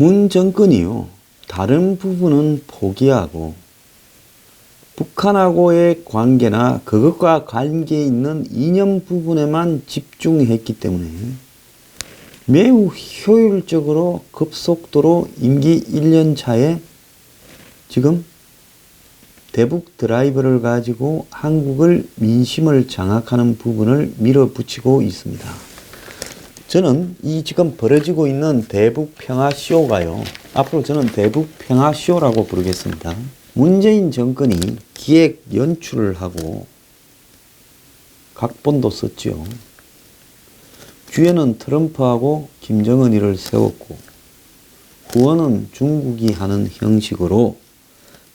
문 정권이요, 다른 부분은 포기하고 북한하고의 관계나 그것과 관계 있는 이념 부분에만 집중했기 때문에 매우 효율적으로 급속도로 임기 1년 차에 지금 대북 드라이브를 가지고 한국을 민심을 장악하는 부분을 밀어붙이고 있습니다. 저는 이 지금 벌어지고 있는 대북 평화 쇼가요, 앞으로 저는 대북 평화 쇼라고 부르겠습니다. 문재인 정권이 기획 연출을 하고 각본도 썼죠. 뒤에는 트럼프하고 김정은이를 세웠고 후원은 중국이 하는 형식으로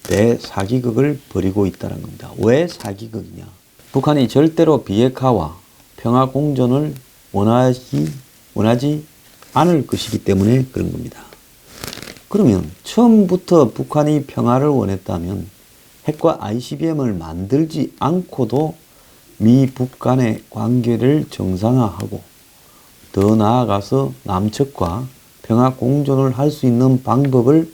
대사기극을 벌이고 있다는 겁니다. 왜 사기극이냐? 북한이 절대로 비핵화와 평화공존을 원하지 않을 것이기 때문에 그런 겁니다. 그러면 처음부터 북한이 평화를 원했다면 핵과 ICBM을 만들지 않고도 미북 간의 관계를 정상화하고 더 나아가서 남측과 평화 공존을 할 수 있는 방법을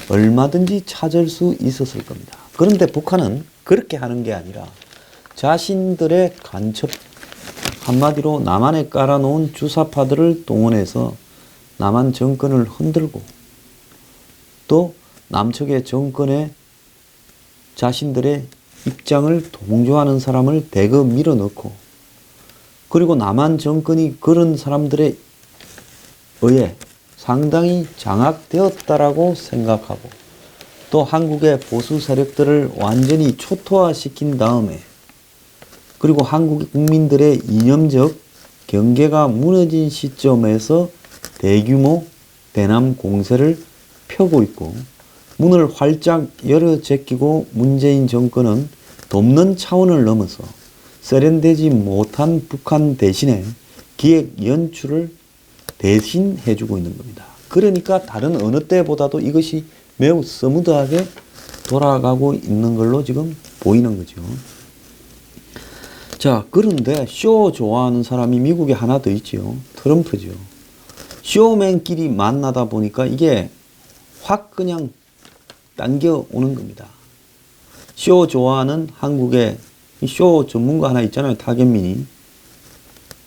얼마든지 찾을 수 있었을 겁니다. 그런데 북한은 그렇게 하는 게 아니라 자신들의 간첩, 한마디로 남한에 깔아놓은 주사파들을 동원해서 남한 정권을 흔들고 또 남측의 정권에 자신들의 입장을 동조하는 사람을 대거 밀어넣고, 그리고 남한 정권이 그런 사람들에 의해 상당히 장악되었다라고 생각하고 또 한국의 보수 세력들을 완전히 초토화시킨 다음에, 그리고 한국 국민들의 이념적 경계가 무너진 시점에서 대규모 대남 공세를 펴고 있고, 문을 활짝 열어 제끼고 문재인 정권은 돕는 차원을 넘어서 세련되지 못한 북한 대신에 기획 연출을 대신 해주고 있는 겁니다. 그러니까 다른 어느 때보다도 이것이 매우 스무드하게 돌아가고 있는 걸로 지금 보이는 거죠. 자, 그런데 쇼 좋아하는 사람이 미국에 하나 더 있죠. 트럼프죠. 쇼맨끼리 만나다 보니까 이게 확 그냥 당겨오는 겁니다. 쇼 좋아하는 한국의 쇼 전문가 하나 있잖아요. 타겟민이.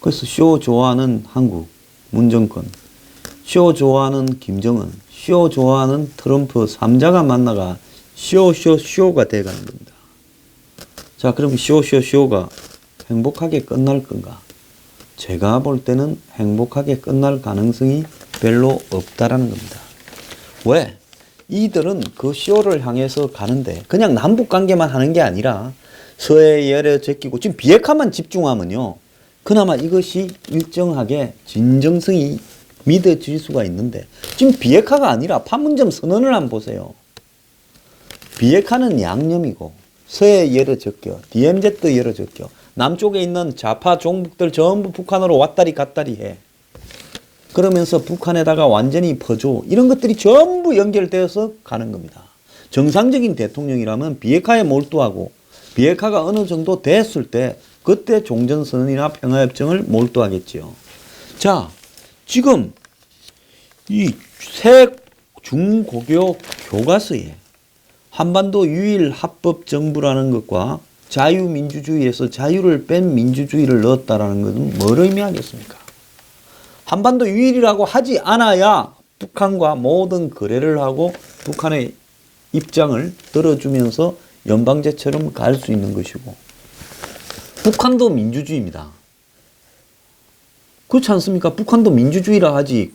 그래서 쇼 좋아하는 한국, 문정권, 쇼 좋아하는 김정은, 쇼 좋아하는 트럼프 3자가 만나가 쇼가 돼가는 겁니다. 자, 그럼 쇼가 행복하게 끝날 건가? 제가 볼 때는 행복하게 끝날 가능성이 별로 없다라는 겁니다. 왜? 이들은 그 쇼를 향해서 가는데 그냥 남북 관계만 하는 게 아니라 서해 열에 제끼고 지금 비핵화만 집중하면요, 그나마 이것이 일정하게 진정성이 믿어질 수가 있는데 지금 비핵화가 아니라 판문점 선언을 한번 보세요. 비핵화는 양념이고 서해 열어 제껴, DMZ 열어 제껴, 남쪽에 있는 좌파 종북들 전부 북한으로 왔다리 갔다리 해. 그러면서 북한에다가 완전히 퍼줘. 이런 것들이 전부 연결되어서 가는 겁니다. 정상적인 대통령이라면 비핵화에 몰두하고 비핵화가 어느 정도 됐을 때 그때 종전선언이나 평화협정을 몰두하겠지요. 자, 지금 이 새 중고교 교과서에 한반도 유일 합법 정부라는 것과 자유민주주의에서 자유를 뺀 민주주의를 넣었다라는 것은 뭘 의미하겠습니까? 한반도 유일이라고 하지 않아야 북한과 모든 거래를 하고 북한의 입장을 들어주면서 연방제처럼 갈 수 있는 것이고, 북한도 민주주의입니다. 그렇지 않습니까? 북한도 민주주의라 하지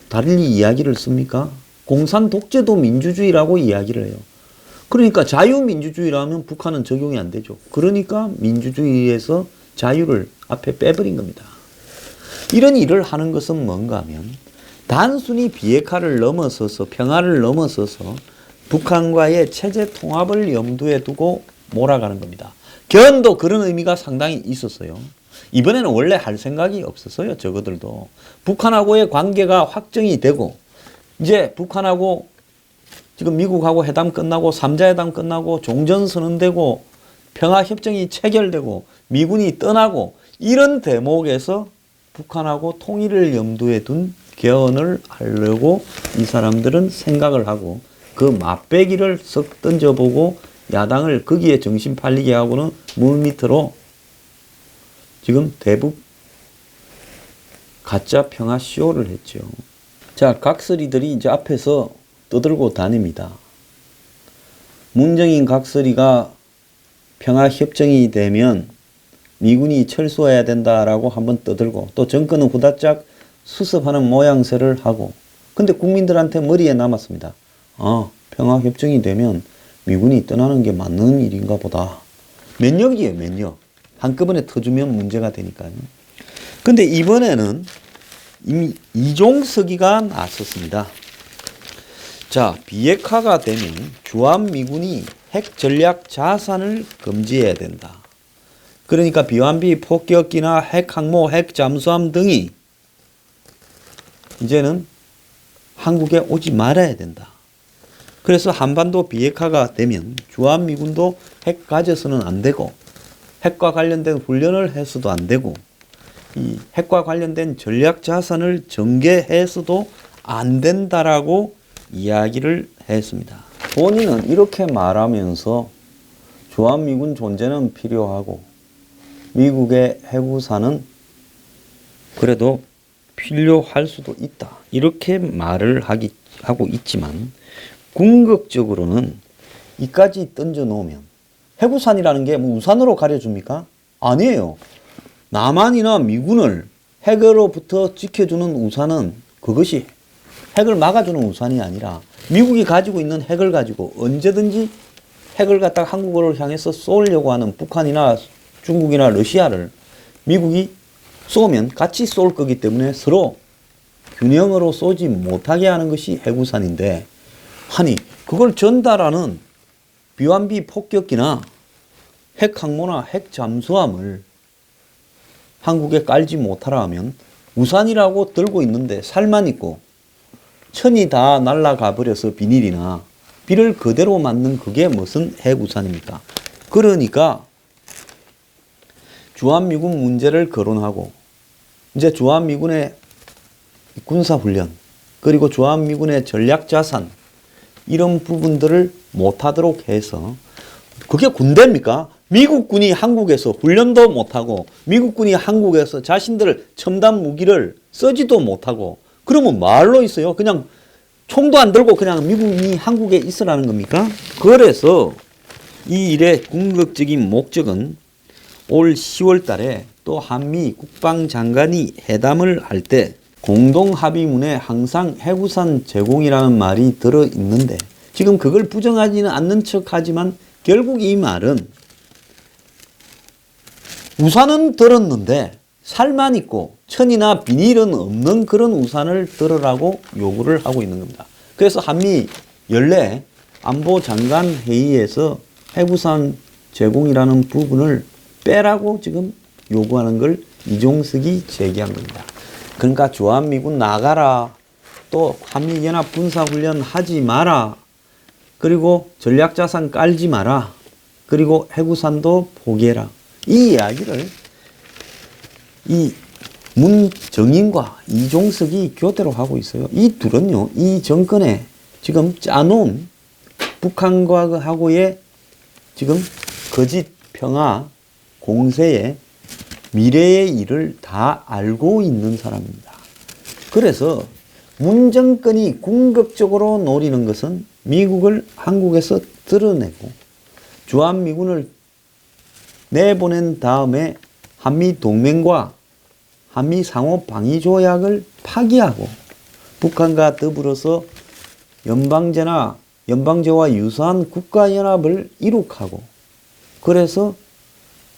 달리 이야기를 씁니까? 공산 독재도 민주주의라고 이야기를 해요. 그러니까 자유민주주의라면 북한은 적용이 안 되죠. 그러니까 민주주의에서 자유를 앞에 빼버린 겁니다. 이런 일을 하는 것은 뭔가 하면 단순히 비핵화를 넘어서서 평화를 넘어서서 북한과의 체제 통합을 염두에 두고 몰아가는 겁니다. 견도 그런 의미가 상당히 있었어요. 이번에는 원래 할 생각이 없었어요. 저거들도. 북한하고의 관계가 확정이 되고 이제 북한하고 지금 미국하고 회담 끝나고 3자 회담 끝나고 종전선언되고 평화협정이 체결되고 미군이 떠나고 이런 대목에서 북한하고 통일을 염두에 둔 개헌을 하려고 이 사람들은 생각을 하고 그 맛배기를 썩 던져보고 야당을 거기에 정신 팔리게 하고는 물밑으로 지금 대북 가짜 평화 쇼를 했죠. 자, 각설이들이 이제 앞에서 떠들고 다닙니다. 문정인 각설이가 평화협정이 되면 미군이 철수해야 된다라고 한번 떠들고 또 정권은 후다짝 수습하는 모양새를 하고 근데 국민들한테 머리에 남았습니다. 아, 평화협정이 되면 미군이 떠나는 게 맞는 일인가 보다. 면역이에요, 면역. 한꺼번에 터주면 문제가 되니까요. 근데 이번에는 이미 이종석이가 나섰습니다. 자, 비핵화가 되면 주한미군이 핵 전략 자산을 금지해야 된다. 그러니까 비완비 폭격기나 핵 항모, 핵 잠수함 등이 이제는 한국에 오지 말아야 된다. 그래서 한반도 비핵화가 되면 주한미군도 핵 가져서는 안 되고 핵과 관련된 훈련을 해서도 안 되고 이 핵과 관련된 전략 자산을 전개해서도 안 된다라고 이야기를 했습니다. 본인은 이렇게 말하면서 주한미군 존재는 필요하고 미국의 해구사는 그래도 필요할 수도 있다. 이렇게 말을 하고 있지만 궁극적으로는 이까지 던져놓으면 해구산이라는 게 뭐 우산으로 가려줍니까? 아니에요. 남한이나 미군을 핵으로부터 지켜주는 우산은 그것이 핵을 막아주는 우산이 아니라 미국이 가지고 있는 핵을 가지고 언제든지 핵을 갖다가 한국을 향해서 쏘려고 하는 북한이나 중국이나 러시아를 미국이 쏘면 같이 쏠 거기 때문에 서로 균형으로 쏘지 못하게 하는 것이 해구산인데 아니 그걸 전달하는 비완비 폭격기나 핵 항모나 핵 잠수함을 한국에 깔지 못하라 하면 우산이라고 들고 있는데 살만 있고 천이 다 날아가 버려서 비닐이나 비를 그대로 맞는 그게 무슨 핵우산입니까? 그러니까 주한미군 문제를 거론하고 이제 주한미군의 군사훈련 그리고 주한미군의 전략자산 이런 부분들을 못하도록 해서 그게 군대입니까? 미국군이 한국에서 훈련도 못하고 미국군이 한국에서 자신들 첨단 무기를 쓰지도 못하고 그러면 말로 있어요. 그냥 총도 안 들고 그냥 미군이 한국에 있으라는 겁니까? 그래서 이 일의 궁극적인 목적은 올 10월 달에 또 한미 국방장관이 회담을 할 때 공동합의문에 항상 해구산 제공이라는 말이 들어있는데 지금 그걸 부정하지는 않는 척하지만 결국 이 말은 우산은 들었는데 살만 있고 천이나 비닐은 없는 그런 우산을 들으라고 요구를 하고 있는 겁니다. 그래서 한미 연례 안보장관 회의에서 해구산 제공이라는 부분을 빼라고 지금 요구하는 걸 이종석이 제기한 겁니다. 그러니까 주한미군 나가라. 또 한미연합 군사훈련 하지 마라. 그리고 전략자산 깔지 마라. 그리고 해구산도 포기해라. 이 이야기를 이 문정인과 이종석이 교대로 하고 있어요. 이 둘은요, 이 정권에 지금 짜놓은 북한과하고의 지금 거짓 평화 공세의 미래의 일을 다 알고 있는 사람입니다. 그래서 문 정권이 궁극적으로 노리는 것은 미국을 한국에서 드러내고 주한미군을 내보낸 다음에 한미 동맹과 한미 상호 방위 조약을 파기하고 북한과 더불어서 연방제와 유사한 국가연합을 이룩하고 그래서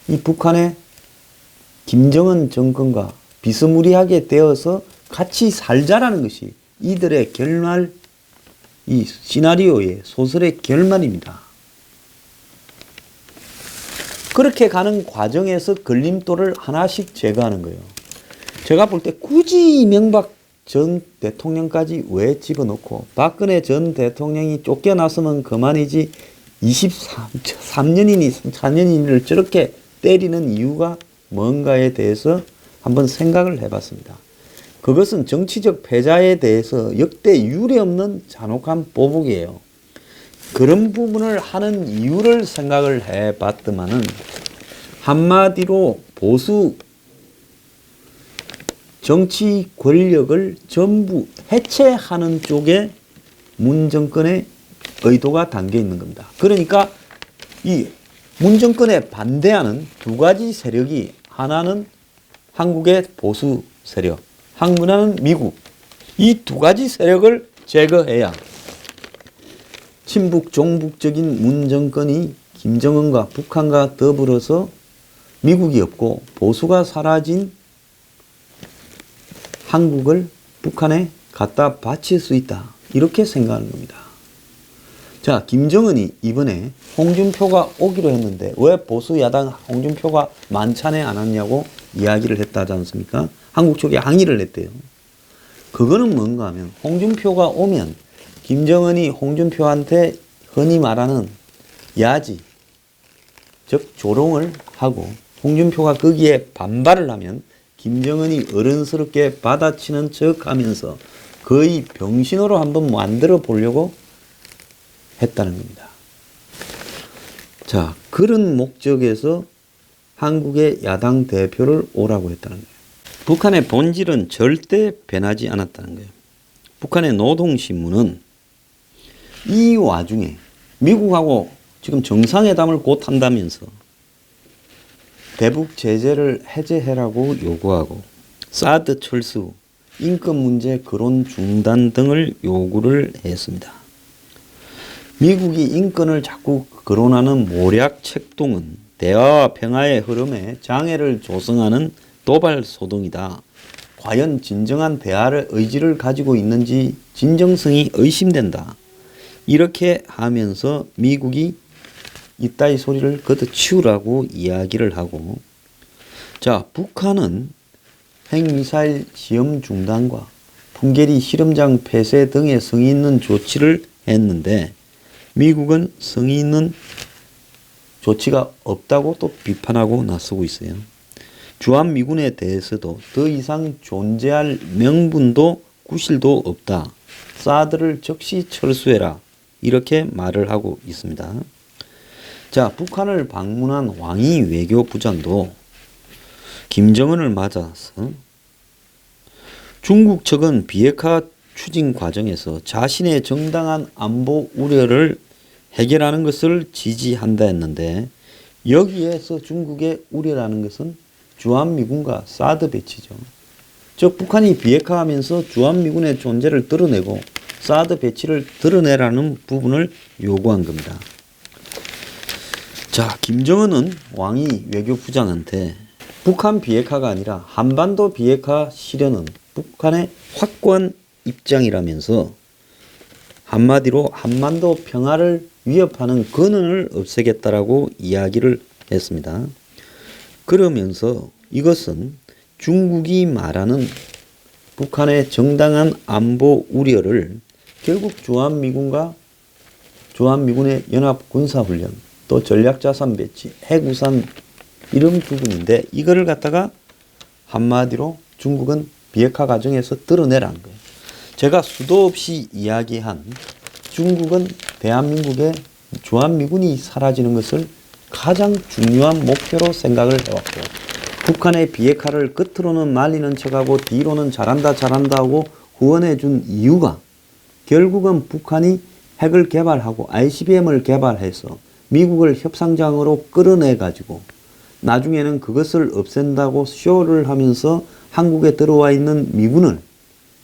이 북한의 김정은 정권과 비스무리하게 되어서 같이 살자라는 것이 이들의 결말, 이 시나리오의 소설의 결말입니다. 그렇게 가는 과정에서 걸림돌을 하나씩 제거하는 거예요. 제가 볼 때 굳이 이명박 전 대통령까지 왜 집어넣고 박근혜 전 대통령이 쫓겨났으면 그만이지 23년이니 4년이니를 저렇게 때리는 이유가 뭔가에 대해서 한번 생각을 해봤습니다. 그것은 정치적 패자에 대해서 역대 유례없는 잔혹한 보복이에요. 그런 부분을 하는 이유를 생각을 해봤더만은 한마디로 보수 정치 권력을 전부 해체하는 쪽에 문 정권의 의도가 담겨 있는 겁니다. 그러니까 이 문 정권에 반대하는 두 가지 세력이, 하나는 한국의 보수 세력, 하나는 미국. 이 두 가지 세력을 제거해야 친북 종북적인 문 정권이 김정은과 북한과 더불어서 미국이 없고 보수가 사라진 한국을 북한에 갖다 바칠 수 있다. 이렇게 생각하는 겁니다. 자, 김정은이 이번에 홍준표가 오기로 했는데 왜 보수 야당 홍준표가 만찬에 안 왔냐고 이야기를 했다지 않습니까? 한국 쪽에 항의를 했대요. 그거는 뭔가 하면 홍준표가 오면 김정은이 홍준표한테 흔히 말하는 야지, 즉 조롱을 하고 홍준표가 거기에 반발을 하면 김정은이 어른스럽게 받아치는 척 하면서 거의 병신으로 한번 만들어 보려고 했다는 겁니다. 자, 그런 목적에서 한국의 야당 대표를 오라고 했다는 거예요. 북한의 본질은 절대 변하지 않았다는 거예요. 북한의 노동신문은 이 와중에 미국하고 지금 정상회담을 곧 한다면서 대북 제재를 해제해라고 요구하고 사드 철수, 인권 문제 거론 중단 등을 요구를 했습니다. 미국이 인권을 자꾸 거론하는 모략 책동은 대화와 평화의 흐름에 장애를 조성하는 도발 소동이다. 과연 진정한 대화의 의지를 가지고 있는지 진정성이 의심된다. 이렇게 하면서 미국이 이따위 소리를 걷어치우라고 이야기를 하고, 자, 북한은 핵미사일 시험 중단과 풍계리 실험장 폐쇄 등의 성의 있는 조치를 했는데 미국은 성의 있는 조치가 없다고 또 비판하고 나서고 있어요. 주한미군에 대해서도 더 이상 존재할 명분도 구실도 없다. 사드를 즉시 철수해라. 이렇게 말을 하고 있습니다. 자, 북한을 방문한 왕이 외교부장도 김정은을 맞아서 중국 측은 비핵화 추진 과정에서 자신의 정당한 안보 우려를 해결하는 것을 지지한다 했는데 여기에서 중국의 우려라는 것은 주한미군과 사드 배치죠. 즉 북한이 비핵화하면서 주한미군의 존재를 드러내고 사드 배치를 드러내라는 부분을 요구한 겁니다. 자, 김정은은 왕이 외교부장한테 북한 비핵화가 아니라 한반도 비핵화 실현은 북한의 확고한 입장이라면서 한마디로 한반도 평화를 위협하는 근원을 없애겠다라고 이야기를 했습니다. 그러면서 이것은 중국이 말하는 북한의 정당한 안보 우려를 결국 주한미군과 주한미군의 연합군사훈련 또 전략자산 배치, 핵우산 이런 부분인데 이거를 갖다가 한마디로 중국은 비핵화 과정에서 드러내라는 거예요. 제가 수도 없이 이야기한 중국은 대한민국의 주한미군이 사라지는 것을 가장 중요한 목표로 생각을 해왔고 북한의 비핵화를 겉으로는 말리는 척하고 뒤로는 잘한다 하고 후원해 준 이유가 결국은 북한이 핵을 개발하고 ICBM을 개발해서 미국을 협상장으로 끌어내 가지고 나중에는 그것을 없앤다고 쇼를 하면서 한국에 들어와 있는 미군을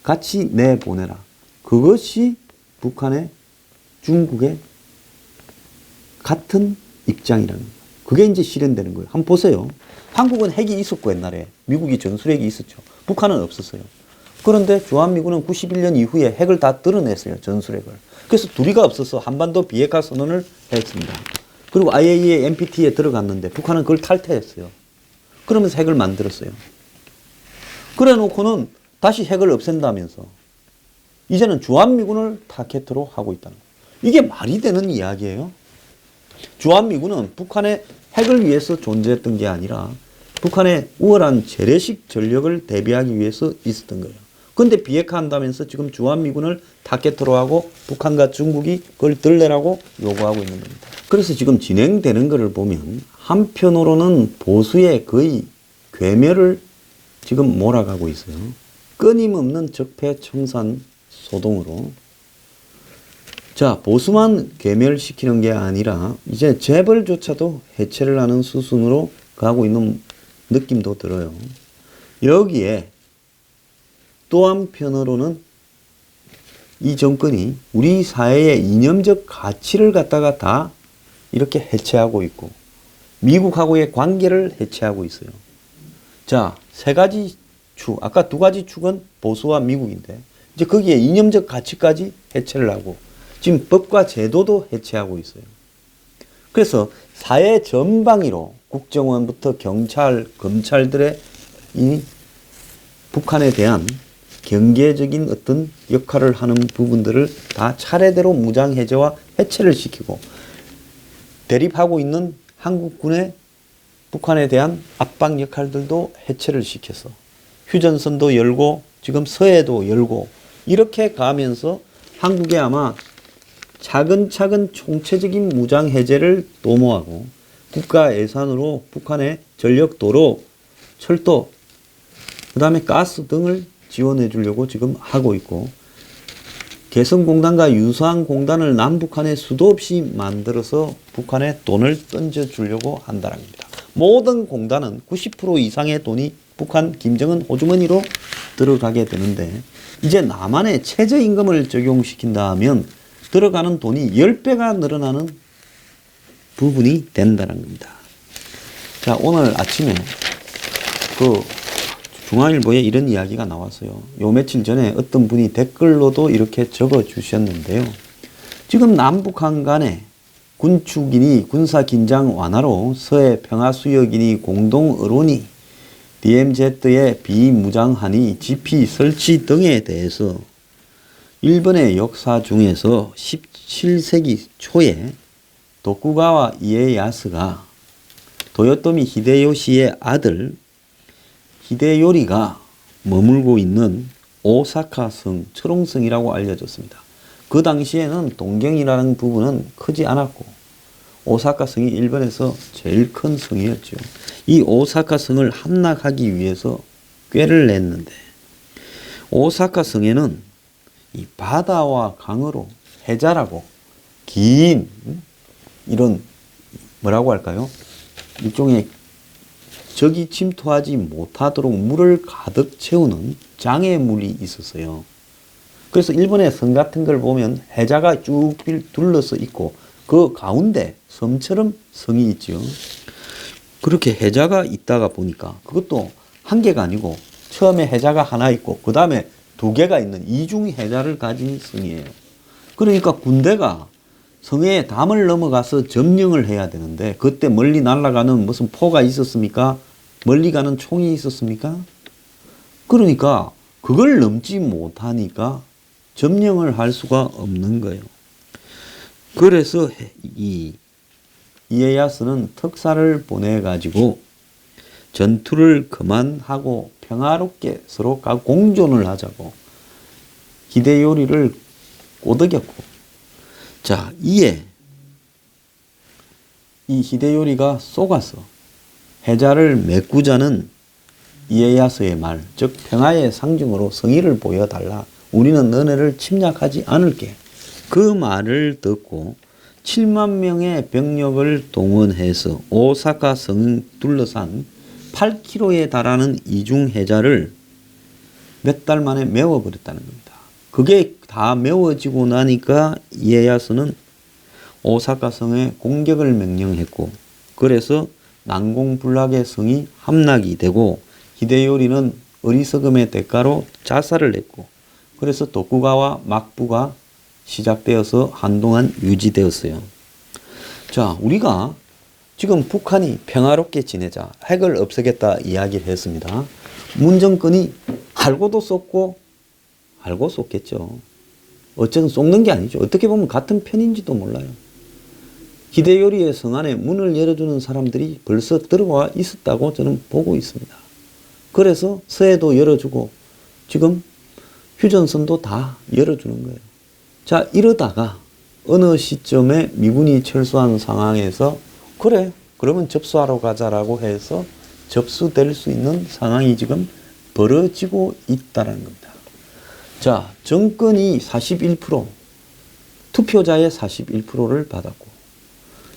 같이 내보내라. 그것이 북한의 중국의 같은 입장이라는 거예요. 그게 이제 실현되는 거예요. 한번 보세요. 한국은 핵이 있었고 옛날에 미국이 전술핵이 있었죠. 북한은 없었어요. 그런데 주한미군은 91년 이후에 핵을 다 드러냈어요. 전술핵을. 그래서 둘이가 없어서 한반도 비핵화 선언을 했습니다. 그리고 IAEA NPT에 들어갔는데 북한은 그걸 탈퇴했어요. 그러면서 핵을 만들었어요. 그래 놓고는 다시 핵을 없앤다면서 이제는 주한미군을 타겟으로 하고 있다는 거예요. 이게 말이 되는 이야기예요? 주한미군은 북한의 핵을 위해서 존재했던 게 아니라 북한의 우월한 재래식 전력을 대비하기 위해서 있었던 거예요. 근데 비핵화한다면서 지금 주한미군을 타겟으로 북한과 중국이 그걸 들래라고 요구하고 있는 겁니다. 그래서 지금 진행되는 것을 보면 한편으로는 보수의 거의 괴멸을 지금 몰아가고 있어요. 끊임없는 적폐청산 소동으로. 자, 보수만 괴멸시키는 게 아니라 이제 재벌조차도 해체를 하는 수순으로 가고 있는 느낌도 들어요. 여기에 또 한편으로는 이 정권이 우리 사회의 이념적 가치를 갖다가 다 이렇게 해체하고 있고 미국하고의 관계를 해체하고 있어요. 자, 세 가지 축, 아까 두 가지 축은 보수와 미국인데 이제 거기에 이념적 가치까지 해체를 하고 지금 법과 제도도 해체하고 있어요. 그래서 사회 전방위로 국정원부터 경찰, 검찰들의 이 북한에 대한 경계적인 어떤 역할을 하는 부분들을 다 차례대로 무장해제와 해체를 시키고 대립하고 있는 한국군의 북한에 대한 압박 역할들도 해체를 시켜서 휴전선도 열고 지금 서해도 열고 이렇게 가면서 한국에 아마 차근차근 총체적인 무장해제를 도모하고 국가 예산으로 북한의 전력도로, 철도, 그 다음에 가스 등을 지원해 주려고 지금 하고 있고 개성공단과 유사한 공단을 남북한에 수도 없이 만들어서 북한에 돈을 던져주려고 한다는 겁니다. 모든 공단은 90% 이상의 돈이 북한 김정은 호주머니로 들어가게 되는데 이제 남한에 최저임금을 적용시킨다 하면 들어가는 돈이 10배가 늘어나는 부분이 된다는 겁니다. 자, 오늘 아침에 중앙일보에 이런 이야기가 나왔어요. 요 며칠 전에 어떤 분이 댓글로도 이렇게 적어 주셨는데요. 지금 남북한 간에 군축이니 군사긴장 완화로 서해 평화수역이니 공동의론이 DMZ의 비무장하니 GP 설치 등에 대해서 일본의 역사 중에서 17세기 초에 도쿠가와 이에야스가 도요토미 히데요시의 아들 히데요리가 머물고 있는 오사카성, 철옹성이라고 알려졌습니다. 그 당시에는 동경이라는 부분은 크지 않았고 오사카성이 일본에서 제일 큰 성이었죠. 이 오사카성을 함락하기 위해서 꾀를 냈는데 오사카성에는 이 바다와 강으로 해자라고 긴 이런 뭐라고 할까요? 일종의 적이 침투하지 못하도록 물을 가득 채우는 장애물이 있었어요. 그래서 일본의 성 같은 걸 보면 해자가 쭉 둘러서 있고 그 가운데 섬처럼 성이 있죠. 그렇게 해자가 있다가 보니까 그것도 한 개가 아니고 처음에 해자가 하나 있고 그 다음에 두 개가 있는 이중 해자를 가진 성이에요. 그러니까 군대가 성에 담을 넘어가서 점령을 해야 되는데 그때 멀리 날아가는 무슨 포가 있었습니까? 멀리 가는 총이 있었습니까? 그러니까 그걸 넘지 못하니까 점령을 할 수가 없는 거예요. 그래서 이에야스는 특사를 보내가지고 전투를 그만하고 평화롭게 서로 공존을 하자고 히데요리를 꼬드겼고 자, 이에 이 히데요리가 속아서 해자를 메꾸자는 이에야스의 말, 즉 평화의 상징으로 성의를 보여달라. 우리는 너네를 침략하지 않을게. 그 말을 듣고 7만 명의 병력을 동원해서 오사카 성 둘러싼 8km에 달하는 이중 해자를 몇 달 만에 메워버렸다는 겁니다. 그게 다 메워지고 나니까 이에야스는 오사카 성에 공격을 명령했고 그래서 난공불락의 성이 함락이 되고 히데요리는 어리석음의 대가로 자살을 했고 그래서 도쿠가와 막부가 시작되어서 한동안 유지되었어요. 자, 우리가 지금 북한이 평화롭게 지내자 핵을 없애겠다 이야기를 했습니다. 문 정권이 알고도 쏟고 알고 쏟겠죠. 어쨌든 쏟는 게 아니죠. 어떻게 보면 같은 편인지도 몰라요. 히데요리의 성 안에 문을 열어주는 사람들이 벌써 들어와 있었다고 저는 보고 있습니다. 그래서 서해도 열어주고 지금 휴전선도 다 열어주는 거예요. 자, 이러다가 어느 시점에 미군이 철수한 상황에서 그래, 그러면 접수하러 가자라고 해서 접수될 수 있는 상황이 지금 벌어지고 있다는 겁니다. 자, 정권이 41%, 투표자의 41%를 받았고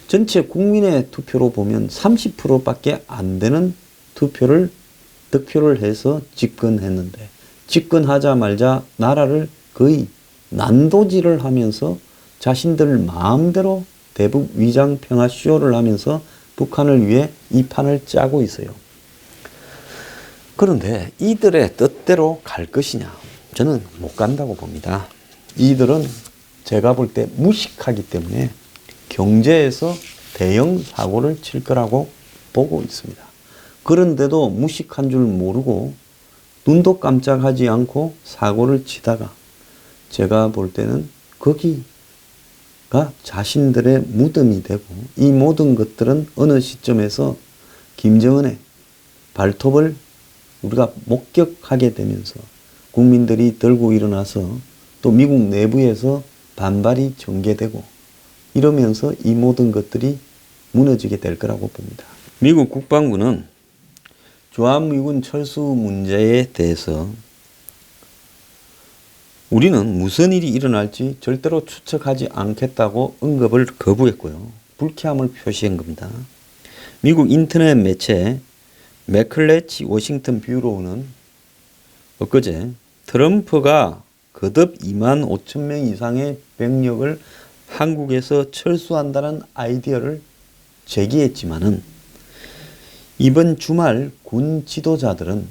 전체 국민의 투표로 보면 30%밖에 안 되는 득표를 해서 집권했는데 집권하자마자 나라를 거의 난도질을 하면서 자신들 마음대로 대북 위장평화 쇼를 하면서 북한을 위해 이 판을 짜고 있어요. 그런데 이들의 뜻대로 갈 것이냐? 저는 못 간다고 봅니다. 이들은 제가 볼 때 무식하기 때문에 경제에서 대형 사고를 칠 거라고 보고 있습니다. 그런데도 무식한 줄 모르고 눈도 깜짝하지 않고 사고를 치다가 제가 볼 때는 거기가 자신들의 무덤이 되고 이 모든 것들은 어느 시점에서 김정은의 발톱을 우리가 목격하게 되면서 국민들이 들고 일어나서 또 미국 내부에서 반발이 전개되고 이러면서 이 모든 것들이 무너지게 될 거라고 봅니다. 미국 국방부는 주한미군 철수 문제에 대해서 우리는 무슨 일이 일어날지 절대로 추측하지 않겠다고 언급을 거부했고요. 불쾌함을 표시한 겁니다. 미국 인터넷 매체 맥클레치 워싱턴 뷰로우는 엊그제 트럼프가 거듭 2만 5천 명 이상의 병력을 한국에서 철수한다는 아이디어를 제기했지만은 이번 주말 군 지도자들은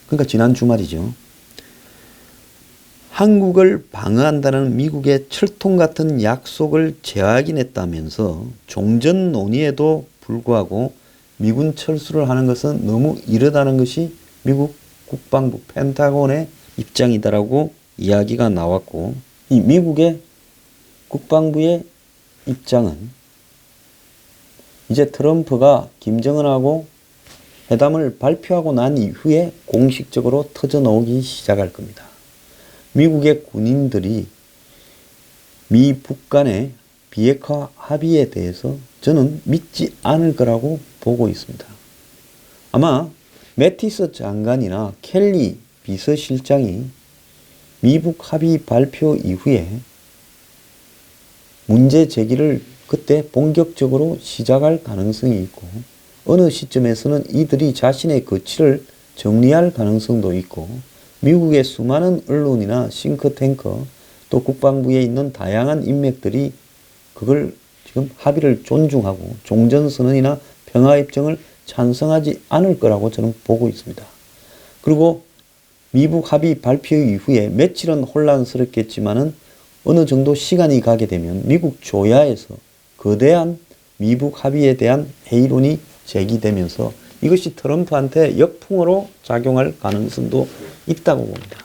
그러니까 지난 주말이죠. 한국을 방어한다는 미국의 철통 같은 약속을 재확인했다면서 종전 논의에도 불구하고 미군 철수를 하는 것은 너무 이르다는 것이 미국 국방부 펜타곤의 입장이다라고 이야기가 나왔고 이 미국의 국방부의 입장은 이제 트럼프가 김정은하고 회담을 발표하고 난 이후에 공식적으로 터져나오기 시작할 겁니다. 미국의 군인들이 미북 간의 비핵화 합의에 대해서 저는 믿지 않을 거라고 보고 있습니다. 아마 매티스 장관이나 켈리 비서실장이 미북 합의 발표 이후에 문제 제기를 그때 본격적으로 시작할 가능성이 있고 어느 시점에서는 이들이 자신의 거취를 정리할 가능성도 있고 미국의 수많은 언론이나 싱크탱크 또 국방부에 있는 다양한 인맥들이 그걸 지금 합의를 존중하고 종전선언이나 평화협정을 찬성하지 않을 거라고 저는 보고 있습니다. 그리고 미북 합의 발표 이후에 며칠은 혼란스럽겠지만은 어느 정도 시간이 가게 되면 미국 조야에서 거대한 미북 합의에 대한 회의론이 제기되면서 이것이 트럼프한테 역풍으로 작용할 가능성도 있다고 봅니다.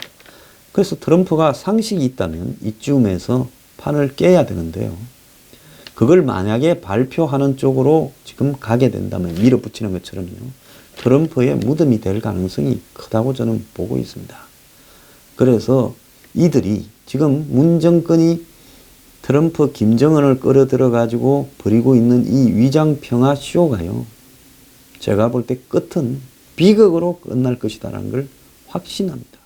그래서 트럼프가 상식이 있다면 이쯤에서 판을 깨야 되는데요. 그걸 만약에 발표하는 쪽으로 지금 가게 된다면 밀어붙이는 것처럼요. 트럼프의 무덤이 될 가능성이 크다고 저는 보고 있습니다. 그래서 이들이 지금 문 정권이 트럼프 김정은을 끌어들여 가지고 벌이고 있는 이 위장평화 쇼가요. 제가 볼 때 끝은 비극으로 끝날 것이다라는 걸 확신합니다.